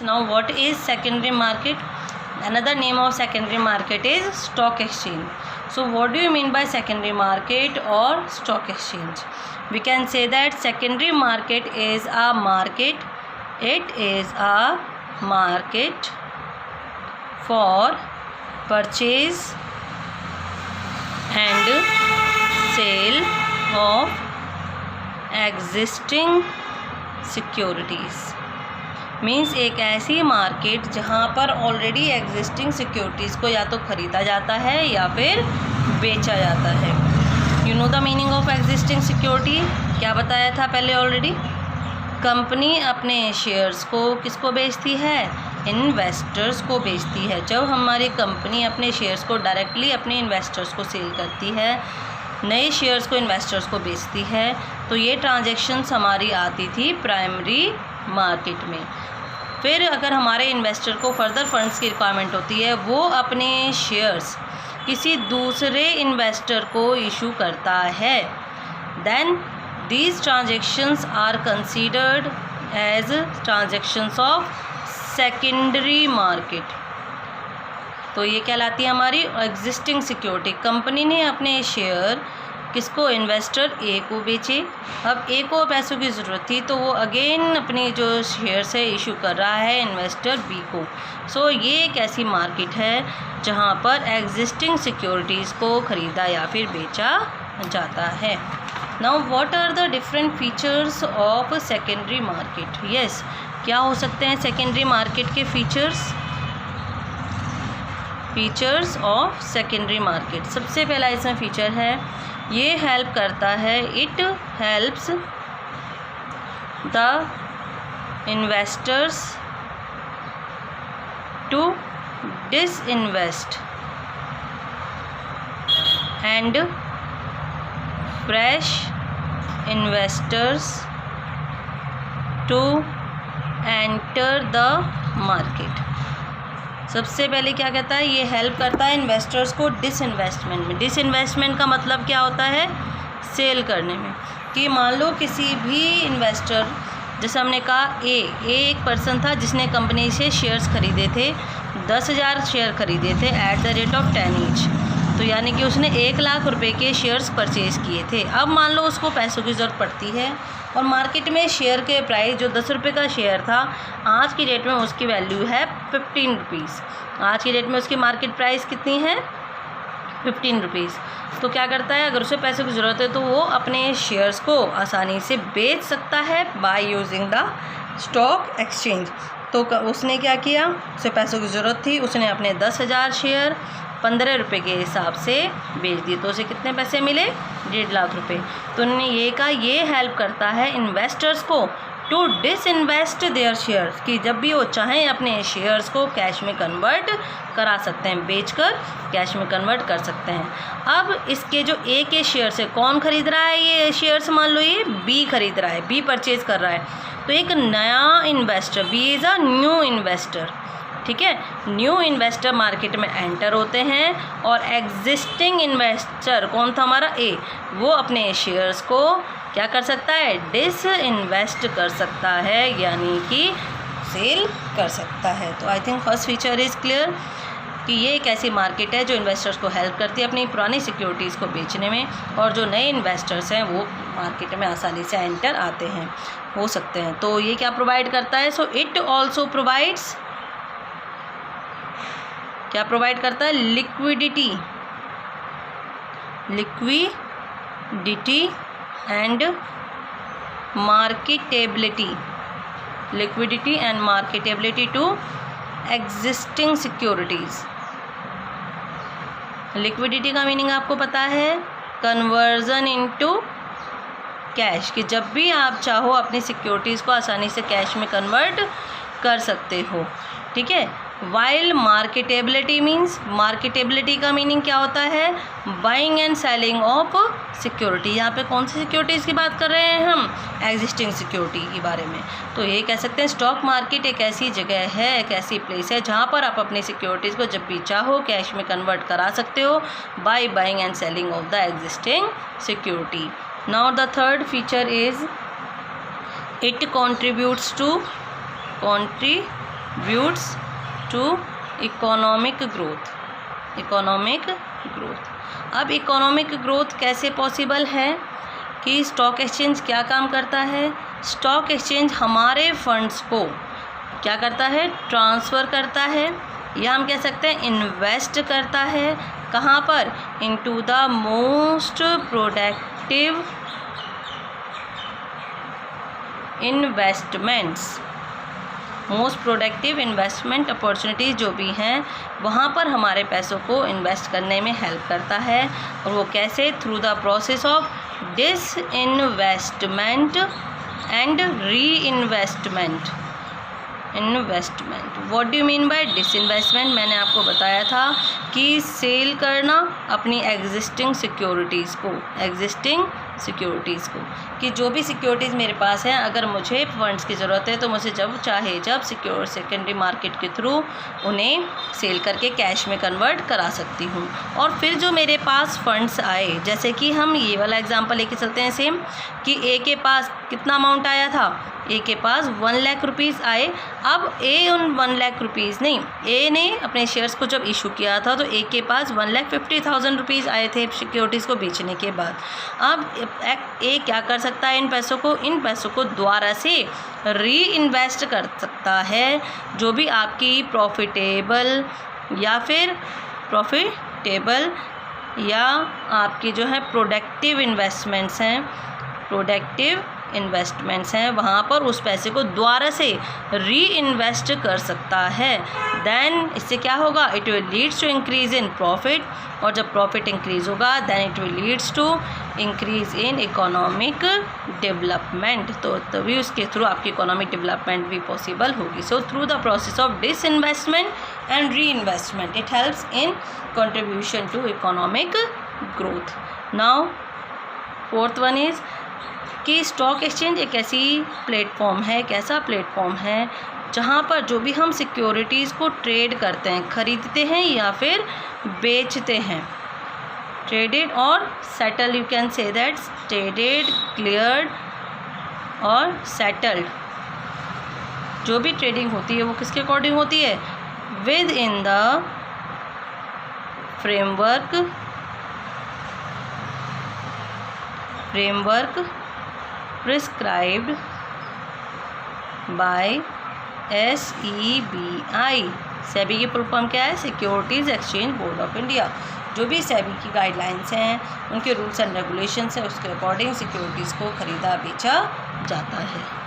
Now what is secondary market? Another name of secondary market is stock exchange. So what do you mean by secondary market or stock exchange? We can say that secondary market is a market. It is a market for purchase and sale of existing securities. Means एक ऐसी market जहाँ पर already existing securities को या तो ख़रीदा जाता है या फिर बेचा जाता है. You know the meaning of existing security. क्या बताया था पहले ऑलरेडी. कंपनी अपने शेयर्स को किसको बेचती है? इन्वेस्टर्स को बेचती है. जब हमारी कंपनी अपने शेयर्स को डायरेक्टली अपने इन्वेस्टर्स को सेल करती है, नए शेयर्स को इन्वेस्टर्स को बेचती है, तो ये ट्रांजैक्शंस हमारी आती थी प्राइमरी मार्केट में. फिर अगर हमारे इन्वेस्टर को फर्दर फंड्स की रिक्वायरमेंट होती है, वो अपने शेयर्स किसी दूसरे इन्वेस्टर को इशू करता है, then these transactions are considered as transactions of secondary market. तो ये कहलाती है हमारी एग्जिस्टिंग सिक्योरिटी. कंपनी ने अपने शेयर किसको? इन्वेस्टर ए को बेचे. अब ए को पैसों की ज़रूरत थी तो वो अगेन अपनी जो शेयर्स है इशू कर रहा है इन्वेस्टर बी को. सो ये एक ऐसी मार्केट है जहाँ पर एग्जिस्टिंग सिक्योरिटीज़ को ख़रीदा या फिर बेचा जाता है. Now what are the different features of secondary market? Yes, क्या हो सकते हैं सेकेंडरी मार्केट के फीचर्स ऑफ सेकेंडरी मार्केट. सबसे पहला इसमें फीचर है, ये हेल्प करता है, it helps the investors to disinvest and fresh investors to enter the market. सबसे पहले क्या कहता है, ये हेल्प करता है इन्वेस्टर्स को डिसइन्वेस्टमेंट में. डिसइन्वेस्टमेंट का मतलब क्या होता है? सेल करने में. कि मान लो किसी भी इन्वेस्टर, जैसे हमने कहा ए एक पर्सन था जिसने कंपनी से शेयर्स खरीदे थे, 10,000 शेयर खरीदे थे at the rate of 10 each. तो यानी कि उसने 1,00,000 रुपये के शेयर्स परचेज़ किए थे. अब मान लो उसको पैसों की ज़रूरत पड़ती है और मार्केट में शेयर के प्राइस जो 10 रुपये का शेयर था, आज की डेट में उसकी वैल्यू है 15 रुपीज़. आज की डेट में उसकी मार्केट प्राइस कितनी है? 15 रुपीज़. तो क्या करता है, अगर उसे पैसों की ज़रूरत है तो वो अपने शेयर्स को आसानी से बेच सकता है by using the stock exchange. तो उसने क्या किया, उसे पैसों की ज़रूरत थी, उसने अपने 10,000 शेयर 15 रुपये के हिसाब से बेच दिए. तो उसे कितने पैसे मिले? 1.5 लाख रुपये. तो उन्होंने ये कहा, ये हेल्प करता है इन्वेस्टर्स को टू डिसइन्वेस्ट देयर शेयर्स, कि जब भी वो चाहें अपने शेयर्स को कैश में कन्वर्ट करा सकते हैं, बेचकर कैश में कन्वर्ट कर सकते हैं. अब इसके जो ए के शेयर्स है, कौन ख़रीद रहा है ये शेयर्स? मान लो ये बी खरीद रहा है, बी परचेज़ कर रहा है. तो एक नया investor, B is a new investor, ठीक है. न्यू इन्वेस्टर मार्केट में एंटर होते हैं और एग्जिस्टिंग इन्वेस्टर कौन था हमारा? ए. वो अपने शेयर्स को क्या कर सकता है? डिसइन्वेस्ट कर सकता है, यानी कि सेल कर सकता है. तो I think first feature is clear कि ये एक ऐसी मार्केट है जो इन्वेस्टर्स को हेल्प करती है अपनी पुरानी सिक्योरिटीज़ को बेचने में, और जो नए इन्वेस्टर्स हैं वो मार्केट में आसानी से एंटर आते हैं, हो सकते हैं. तो ये क्या प्रोवाइड करता है? सो इट ऑल्सो प्रोवाइड्स, क्या प्रोवाइड करता है? Liquidity and marketability. Liquidity and marketability to existing securities. Liquidity का मीनिंग आपको पता है? कन्वर्जन इनटू कैश, कि जब भी आप चाहो अपनी सिक्योरिटीज़ को आसानी से कैश में कन्वर्ट कर सकते हो, ठीक है. वाइल मार्केटेबिलिटी मीन्स, मार्केटेबिलिटी का मीनिंग क्या होता है? Buying and selling of security. यहाँ पे कौन सी सिक्योरिटीज़ की बात कर रहे हैं हम? एग्जिस्टिंग सिक्योरिटी के बारे में. तो ये कह सकते हैं स्टॉक मार्केट एक ऐसी जगह है, एक ऐसी प्लेस है जहाँ पर आप अपनी सिक्योरिटीज़ को जब भी चाहो कैश में कन्वर्ट करा सकते हो by buying and selling of the existing security. Now the third feature is it contributes contributes to economic growth. अब इकोनॉमिक ग्रोथ कैसे पॉसिबल है कि स्टॉक एक्सचेंज क्या काम करता है? स्टॉक एक्सचेंज हमारे फंड्स को क्या करता है? ट्रांसफ़र करता है, या हम कह सकते हैं इन्वेस्ट करता है। कहाँ पर? Into the most productive investment opportunities जो भी हैं वहाँ पर हमारे पैसों को इन्वेस्ट करने में हेल्प करता है। और वो कैसे? Through the process of disinvestment and reinvestment. What do you mean by disinvestment? मैंने आपको बताया था कि सेल करना अपनी एग्जिस्टिंग सिक्योरिटीज़ को, कि जो भी सिक्योरिटीज़ मेरे पास हैं, अगर मुझे फंड्स की ज़रूरत है तो मुझे जब सिक्योर सेकेंडरी मार्केट के थ्रू उन्हें सेल करके कैश में कन्वर्ट करा सकती हूँ। और फिर जो मेरे पास फंड्स आए, जैसे कि हम ये वाला एग्जांपल लेके चलते हैं सेम, कि ए के पास कितना अमाउंट आया था? ए के पास 1 लाख रुपीज़ आए। अब ए उन 1 लाख रुपीज़ नहीं, ए ने अपने शेयर्स को जब इशू किया था तो ए के पास 1,50,000 रुपीज़ आए थे सिक्योरिटीज़ को बेचने के बाद। अब ए क्या कर सकता है? इन पैसों को दोबारा से री इन्वेस्ट कर सकता है, जो भी आपकी प्रॉफिटेबल या आपकी जो है प्रोडक्टिव इन्वेस्टमेंट्स हैं, वहाँ पर उस पैसे को दोबारा से री इन्वेस्ट कर सकता है। देन इससे क्या होगा? It will leads to increase in profit, और जब प्रॉफिट इंक्रीज़ होगा then it will leads to increase in economic development. तो तभी उसके थ्रू आपकी इकोनॉमिक डेवलपमेंट भी पॉसिबल होगी। So through the process of disinvestment and reinvestment it helps in contribution to economic growth. Now fourth one is कि stock exchange एक ऐसा platform है जहाँ पर जो भी हम सिक्योरिटीज़ को ट्रेड करते हैं, खरीदते हैं या फिर बेचते हैं, ट्रेडेड और settle, you can say that traded, cleared और सेटल्ड, जो भी ट्रेडिंग होती है वो किसके अकॉर्डिंग होती है? With in the framework prescribed by SEBI। SEBI की फुल फॉर्म क्या है? Securities exchange board of India. जो भी सेबी की गाइडलाइंस हैं, उनके रूल्स एंड रेगुलेशंस हैं, उसके अकॉर्डिंग सिक्योरिटीज़ को ख़रीदा बेचा जाता है।